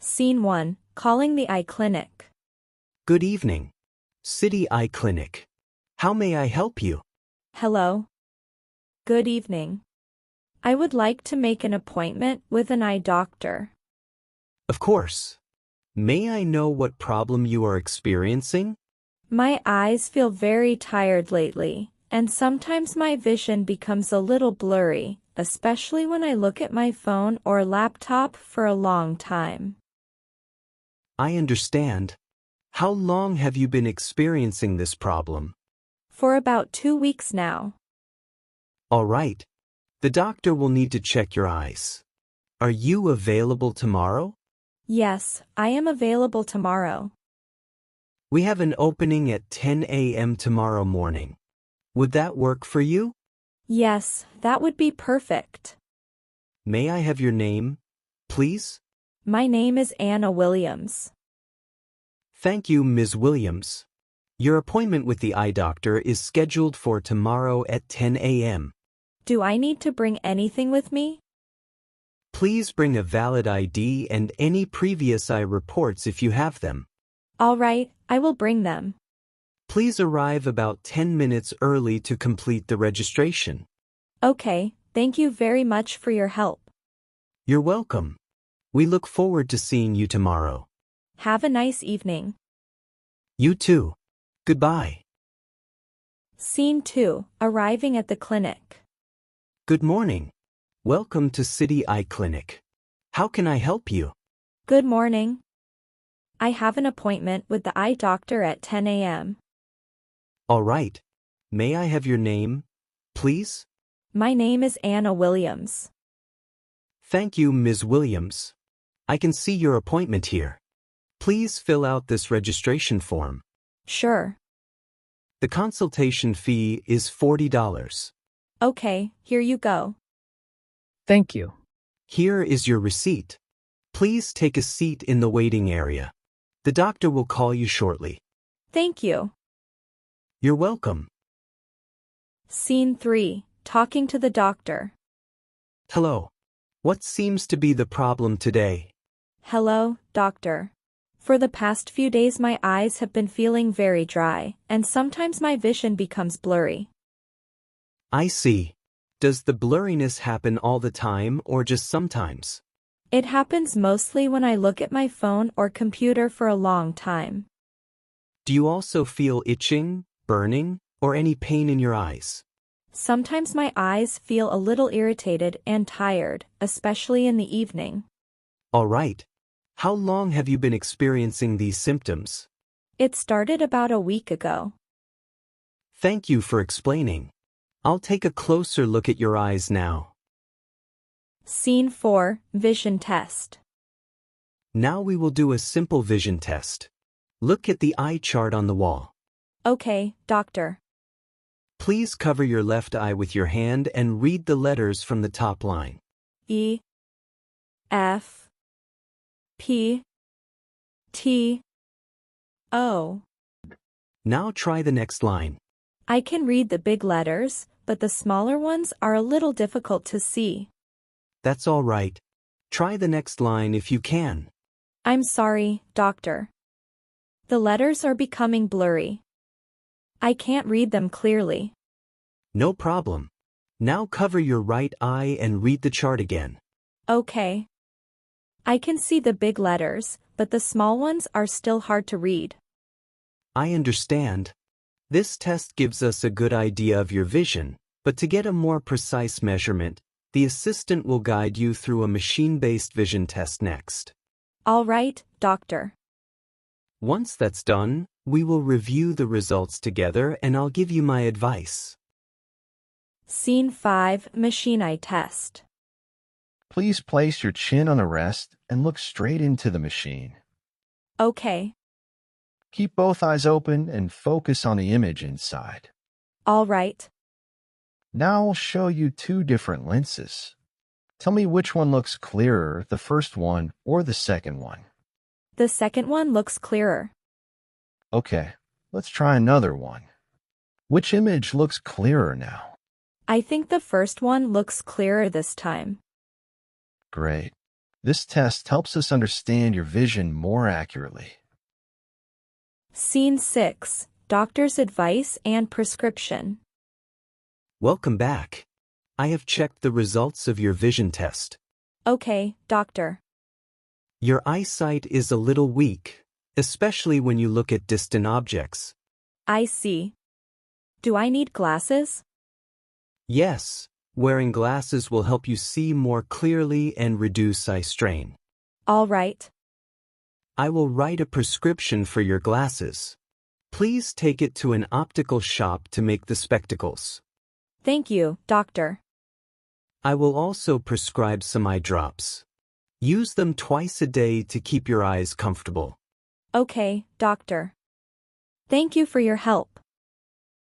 Scene 1. Calling the eye clinic. Good evening. City Eye Clinic. How may I help you? Hello. Good evening. I would like to make an appointment with an eye doctor. Of course. May I know what problem you are experiencing? My eyes feel very tired lately, and sometimes my vision becomes a little blurry, especially when I look at my phone or laptop for a long time. I understand. How long have you been experiencing this problem? For about 2 weeks now. All right. The doctor will need to check your eyes. Are you available tomorrow? Yes, I am available tomorrow. We have an opening at 10 a.m. tomorrow morning. Would that work for you? Yes, that would be perfect. May I have your name, please? My name is Anna Williams. Thank you, Ms. Williams. Your appointment with the eye doctor is scheduled for tomorrow at 10 a.m. Do I need to bring anything with me? Please bring a valid ID and any previous eye reports if you have them. All right, I will bring them. Please arrive about 10 minutes early to complete the registration. Okay, thank you very much for your help. You're welcome. We look forward to seeing you tomorrow. Have a nice evening. You too. Goodbye. Scene 2. Arriving at the clinic. Good morning. Welcome to City Eye Clinic. How can I help you? Good morning. I have an appointment with the eye doctor at 10 a.m. All right. May I have your name, please? My name is Anna Williams. Thank you, Ms. Williams. I can see your appointment here. Please fill out this registration form. Sure. The consultation fee is $40. Okay, here you go. Thank you. Here is your receipt. Please take a seat in the waiting area. The doctor will call you shortly. Thank you. You're welcome. Scene 3. Talking to the doctor. Hello. What seems to be the problem today? Hello, doctor. For the past few days my eyes have been feeling very dry, and sometimes my vision becomes blurry. I see. Does the blurriness happen all the time or just sometimes? It happens mostly when I look at my phone or computer for a long time. Do you also feel itching, burning, or any pain in your eyes? Sometimes my eyes feel a little irritated and tired, especially in the evening. All right. How long have you been experiencing these symptoms? It started about a week ago. Thank you for explaining. I'll take a closer look at your eyes now. Scene 4. Vision test. Now we will do a simple vision test. Look at the eye chart on the wall. Okay, doctor. Please cover your left eye with your hand and read the letters from the top line. E, F, P, T, O. Now try the next line. I can read the big letters, but the smaller ones are a little difficult to see. That's all right. Try the next line if you can. I'm sorry, doctor. The letters are becoming blurry. I can't read them clearly. No problem. Now cover your right eye and read the chart again. Okay. I can see the big letters, but the small ones are still hard to read. I understand. This test gives us a good idea of your vision, but to get a more precise measurement, the assistant will guide you through a machine-based vision test next. All right, doctor. Once that's done, we will review the results together and I'll give you my advice. Scene 5. Machine eye test. Please place your chin on a rest and look straight into the machine. Okay. Keep both eyes open and focus on the image inside. All right. Now I'll show you two different lenses. Tell me which one looks clearer, the first one or the second one. The second one looks clearer. Okay, let's try another one. Which image looks clearer now? I think the first one looks clearer this time. Great. This test helps us understand your vision more accurately. Scene 6. Doctor's advice and prescription. Welcome back. I have checked the results of your vision test. Okay, doctor. Your eyesight is a little weak, especially when you look at distant objects. I see. Do I need glasses? Yes, wearing glasses will help you see more clearly and reduce eye strain. All right. I will write a prescription for your glasses. Please take it to an optical shop to make the spectacles. Thank you, doctor. I will also prescribe some eye drops. Use them twice a day to keep your eyes comfortable. Okay, doctor. Thank you for your help.